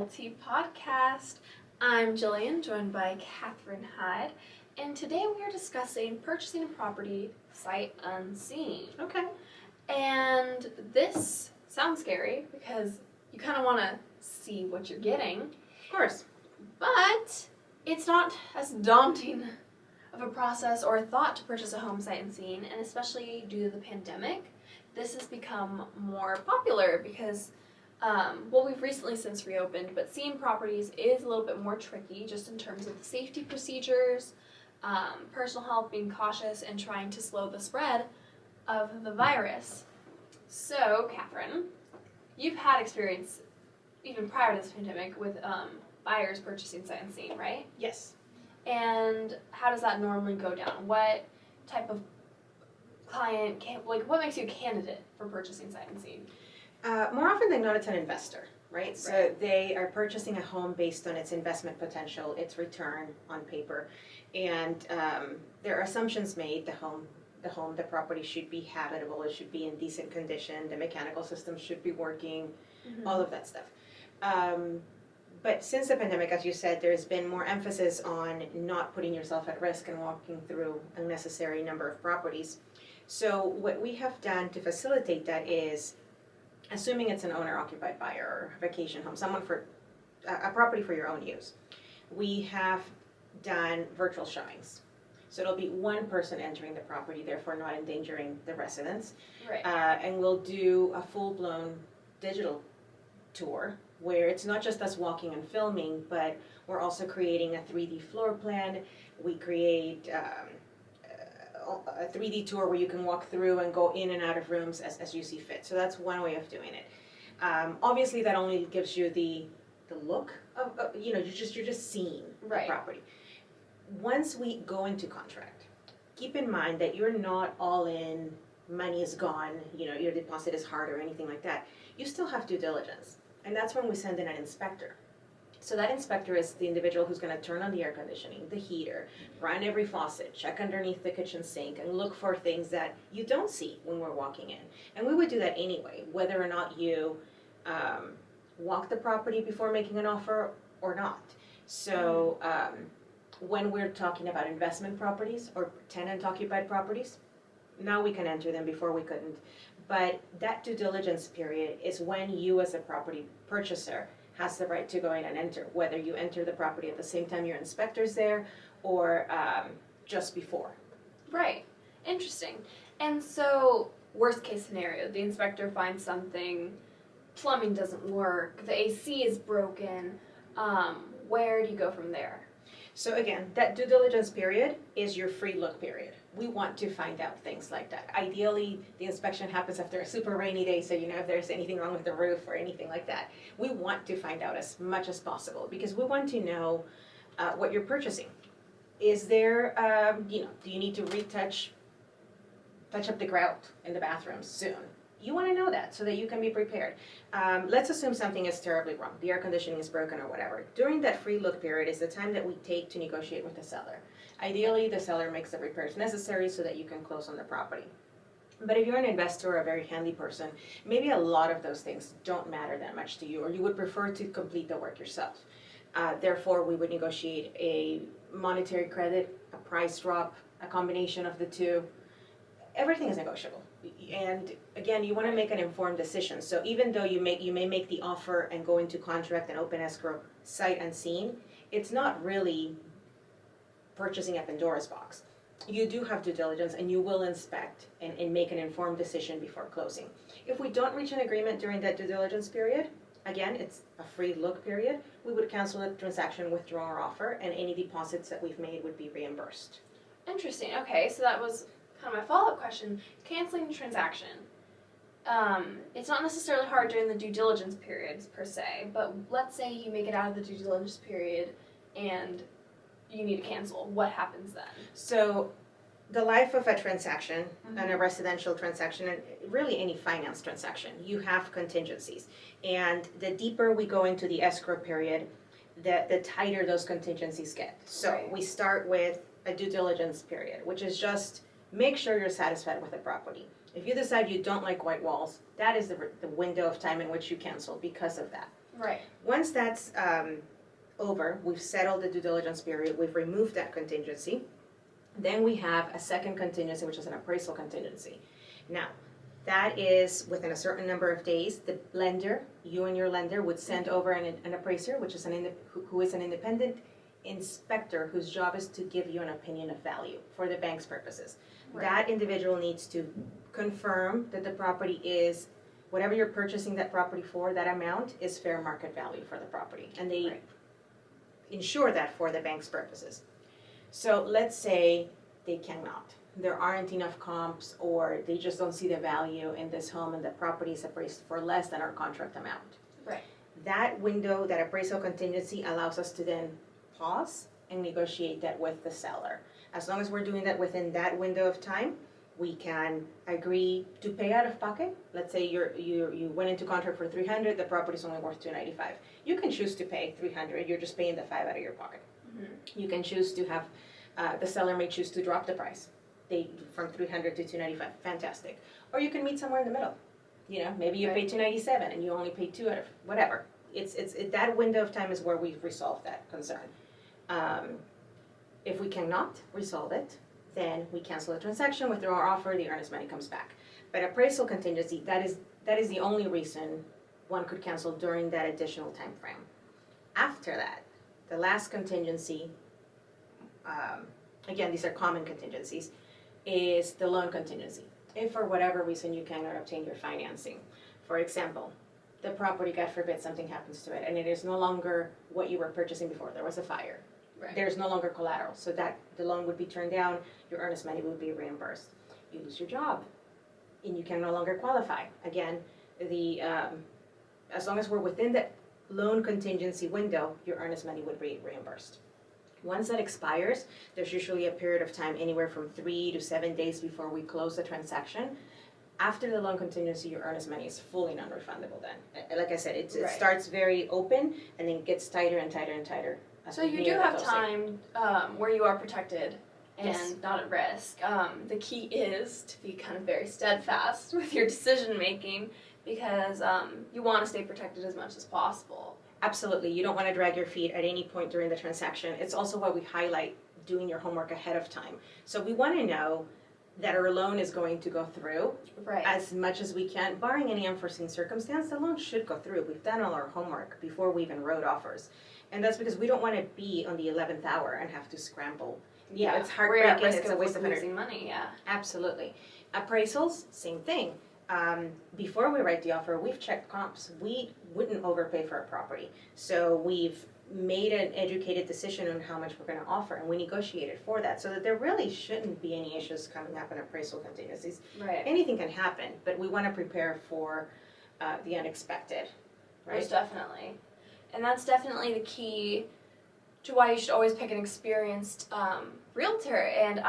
Realty Podcast. I'm Jillian, joined by Catherine Hyde, and today we are discussing purchasing a property sight unseen. Okay. And this sounds scary because you kind of want to see what you're getting. Of course. But it's not as daunting of a process or a thought to purchase a home sight unseen, and especially due to the pandemic, this has become more popular because we've recently since reopened, but seeing properties is a little bit more tricky just in terms of the safety procedures, personal health, being cautious, and trying to slow the spread of the virus. So, Catherine, you've had experience even prior to this pandemic with buyers purchasing sight unseen, right? Yes. And how does that normally go down? What type of client, what makes you a candidate for purchasing sight unseen? More often than not, it's an investor, right? So they are purchasing a home based on its investment potential, its return on paper, and there are assumptions made. The property should be habitable. It should be in decent condition. The mechanical system should be working. All of that stuff. But since the pandemic, as you said, there's been more emphasis on not putting yourself at risk and walking through a unnecessary number of properties. So what we have done to facilitate that is, assuming it's an owner-occupied buyer or vacation home, someone for a property for your own use, we have done virtual showings. So it'll be one person entering the property, therefore not endangering the residents. Right. And we'll do a full-blown digital tour where it's not just us walking and filming, but we're also creating a 3D floor plan. We create a 3D tour where you can walk through and go in and out of rooms as you see fit. So that's one way of doing it. Obviously, that only gives you the look of you're just seeing the property. Once we go into contract, keep in mind that you're not all in, money is gone, your deposit is hard or anything like that. You still have due diligence, and that's when we send in an inspector. So that inspector is the individual who's going to turn on the air conditioning, the heater, run every faucet, check underneath the kitchen sink, and look for things that you don't see when we're walking in. And we would do that anyway, whether or not you walk the property before making an offer or not. So when we're talking about investment properties or tenant-occupied properties, now we can enter them, before we couldn't. But that due diligence period is when you as a property purchaser has the right to go in and enter, whether you enter the property at the same time your inspector's there or just before. Right. Interesting. And so, worst case scenario, the inspector finds something, plumbing doesn't work, the AC is broken, where do you go from there? So again, that due diligence period is your free look period. We want to find out things like that. Ideally, the inspection happens after a super rainy day, so if there's anything wrong with the roof or anything like that. We want to find out as much as possible because we want to know what you're purchasing. Is there, do you need to touch up the grout in the bathroom soon? You want to know that so that you can be prepared. Let's assume something is terribly wrong. The air conditioning is broken or whatever. During that free look period is the time that we take to negotiate with the seller. Ideally, the seller makes the repairs necessary so that you can close on the property. But if you're an investor or a very handy person, maybe a lot of those things don't matter that much to you, or you would prefer to complete the work yourself. Therefore, we would negotiate a monetary credit, a price drop, a combination of the two. Everything is negotiable. And again, you want to make an informed decision. So even though you may make the offer and go into contract and open escrow sight unseen, it's not really purchasing a Pandora's box. You do have due diligence and you will inspect and make an informed decision before closing. If we don't reach an agreement during that due diligence period, again, it's a free look period, we would cancel the transaction, withdraw our offer, and any deposits that we've made would be reimbursed. Interesting. Okay, so that was kind of my follow-up question. Canceling the transaction. It's not necessarily hard during the due diligence periods per se, but let's say you make it out of the due diligence period and you need to cancel. What happens then? So the life of a transaction, and a residential transaction, and really any finance transaction, you have contingencies. And the deeper we go into the escrow period, the tighter those contingencies get. So we start with a due diligence period, which is just make sure you're satisfied with the property. If you decide you don't like white walls, that is the window of time in which you cancel because of that. Right. Once that's over, we've settled the due diligence period, we've removed that contingency, then we have a second contingency, which is an appraisal contingency. Now, that is within a certain number of days, the lender, you and your lender would send over an appraiser, which is who is an independent inspector whose job is to give you an opinion of value for the bank's purposes. Right. That individual needs to confirm that the property is, whatever you're purchasing that property for, that amount is fair market value for the property. And they Right. ensure that for the bank's purposes. So let's say they cannot. There aren't enough comps, or they just don't see the value in this home and the property is appraised for less than our contract amount. Right. That window, that appraisal contingency allows us to then pause and negotiate that with the seller. As long as we're doing that within that window of time, we can agree to pay out of pocket. Let's say you went into contract for $300, the property's only worth $295. You can choose to pay $300, you're just paying the $5 out of your pocket. Mm-hmm. You can choose to have, the seller may choose to drop the price. From $300 to $295, fantastic. Or you can meet somewhere in the middle. You know, maybe you pay $297 and you only pay $2 out of whatever. That window of time is where we resolve that concern. If we cannot resolve it, then we cancel the transaction, withdraw our offer, the earnest money comes back. But appraisal contingency, that is the only reason one could cancel during that additional time frame. After that, the last contingency, again, these are common contingencies, is the loan contingency. If for whatever reason you cannot obtain your financing, for example, the property, God forbid, something happens to it, and it is no longer what you were purchasing before, there was a fire. Right. There's no longer collateral, so that the loan would be turned down, your earnest money would be reimbursed. You lose your job, and you can no longer qualify. Again, as long as we're within the loan contingency window, your earnest money would be reimbursed. Once that expires, there's usually a period of time anywhere from 3 to 7 days before we close the transaction. After the loan contingency, your earnest money is fully non-refundable then. Like I said, it starts very open and then gets tighter and tighter and tighter. So you do have time where you are protected and Yes. not at risk. The key is to be kind of very steadfast with your decision making, because you want to stay protected as much as possible. Absolutely, you don't want to drag your feet at any point during the transaction. It's also why we highlight doing your homework ahead of time. So we want to know that our loan is going to go through Right. as much as we can, barring any unforeseen circumstance. The loan should go through. We've done all our homework before we even wrote offers. And that's because we don't want to be on the 11th hour and have to scramble. Yeah, it's We're at heartbreaking, risk it's a of waste of energy. losing money, yeah. Absolutely. Appraisals, same thing. Before we write the offer, we've checked comps. We wouldn't overpay for a property. So we've made an educated decision on how much we're going to offer, and we negotiated for that, so that there really shouldn't be any issues coming up in appraisal contingencies. Right. Anything can happen, but we want to prepare for the unexpected. Right? Most definitely. And that's definitely the key to why you should always pick an experienced realtor. And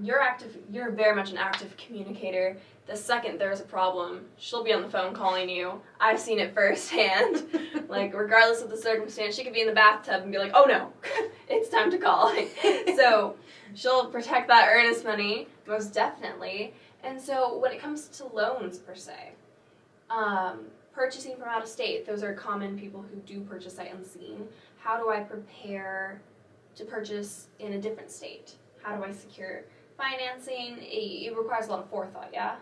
you're very much an active communicator. The second there's a problem, she'll be on the phone calling you. I've seen it firsthand. Like, regardless of the circumstance, she could be in the bathtub and be like, oh no, it's time to call. So she'll protect that earnest money, most definitely. And so when it comes to loans per se, purchasing from out of state, those are common people who do purchase sight unseen. How do I prepare to purchase in a different state? How do I secure financing? It requires a lot of forethought, yeah?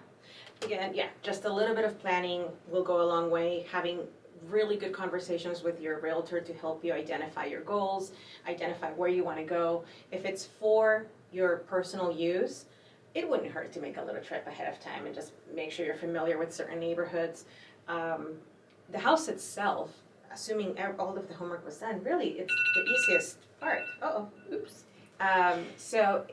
Again, yeah, just a little bit of planning will go a long way. Having really good conversations with your realtor to help you identify your goals, identify where you want to go. If it's for your personal use, it wouldn't hurt to make a little trip ahead of time and just make sure you're familiar with certain neighborhoods. The house itself, assuming all of the homework was done, really it's the easiest part. Oops. So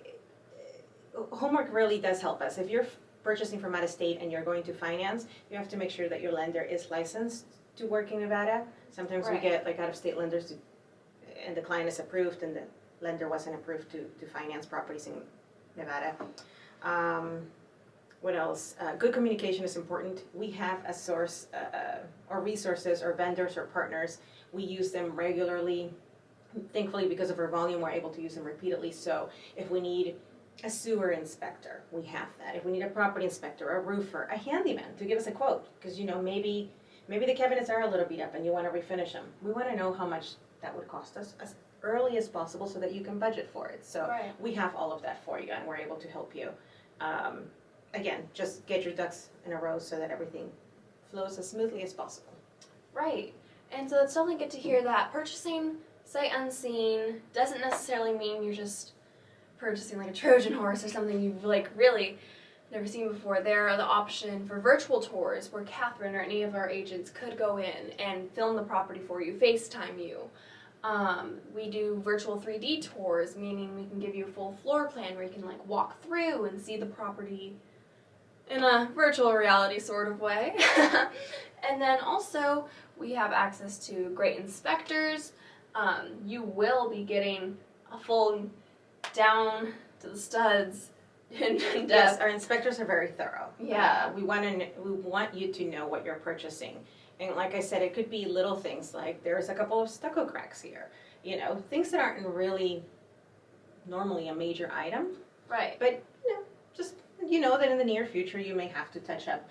homework really does help us. If you're purchasing from out of state and you're going to finance, you have to make sure that your lender is licensed to work in Nevada. Sometimes we get like out of state lenders and the client is approved and the lender wasn't approved to finance properties in Nevada. What else? Good communication is important. We have a source or resources or vendors or partners. We use them regularly. Thankfully, because of our volume, we're able to use them repeatedly. So if we need a sewer inspector, we have that. If we need a property inspector, a roofer, a handyman to give us a quote, because maybe Maybe the cabinets are a little beat up and you want to refinish them. We want to know how much that would cost us as early as possible so that you can budget for it. So Right. we have all of that for you and we're able to help you. Again, just get your ducks in a row so that everything flows as smoothly as possible. Right. And so it's definitely good to hear that purchasing sight unseen doesn't necessarily mean you're just purchasing like a Trojan horse or something you've like really never seen before. There are the option for virtual tours where Catherine or any of our agents could go in and film the property for you, FaceTime you. We do virtual 3D tours, meaning we can give you a full floor plan where you can like walk through and see the property in a virtual reality sort of way. And then also we have access to great inspectors. You will be getting a full down to the studs in depth. Yes, our inspectors are very thorough. Yeah. We want you to know what you're purchasing. And like I said, it could be little things like there's a couple of stucco cracks here. You know, things that aren't really normally a major item. Right. But, you know, just, you know that in the near future you may have to touch up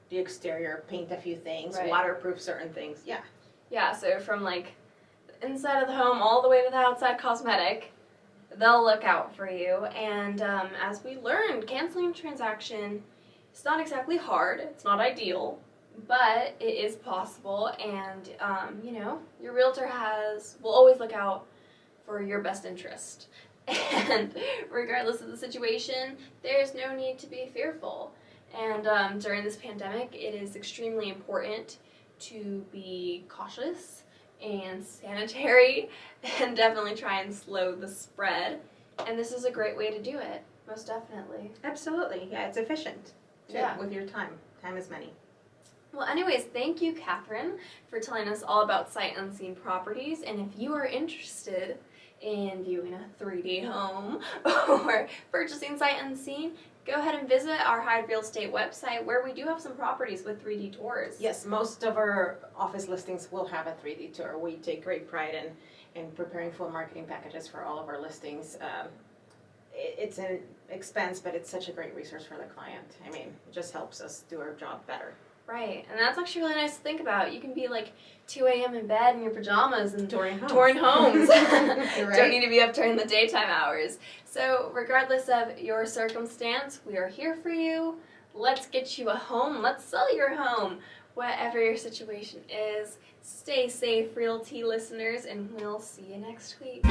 the exterior, paint a few things, Right. waterproof certain things. Yeah. Yeah, so from like the inside of the home all the way to the outside cosmetic, they'll look out for you. And as we learned, canceling a transaction is not exactly hard. It's not ideal, but it is possible. And you know, your realtor will always look out for your best interest. And regardless of the situation, there's no need to be fearful. And during this pandemic, it is extremely important to be cautious and sanitary and definitely try and slow the spread. And this is a great way to do it, most definitely. Absolutely. Yeah, it's efficient too, Yeah. with your time. Time is money. Well, anyways, thank you, Catherine, for telling us all about sight unseen properties. And if you are interested in viewing a 3D home or purchasing sight unseen, go ahead and visit our Hyde Real Estate website where we do have some properties with 3D tours. Yes, most of our office listings will have a 3D tour. We take great pride in preparing full marketing packages for all of our listings. It's an expense, but it's such a great resource for the client. I mean, it just helps us do our job better. Right, and that's actually really nice to think about. You can be like 2 a.m. in bed in your pajamas and Touring homes. Don't Right. need to be up during the daytime hours. So regardless of your circumstance, we are here for you. Let's get you a home. Let's sell your home. Whatever your situation is, stay safe, Realty listeners, and we'll see you next week.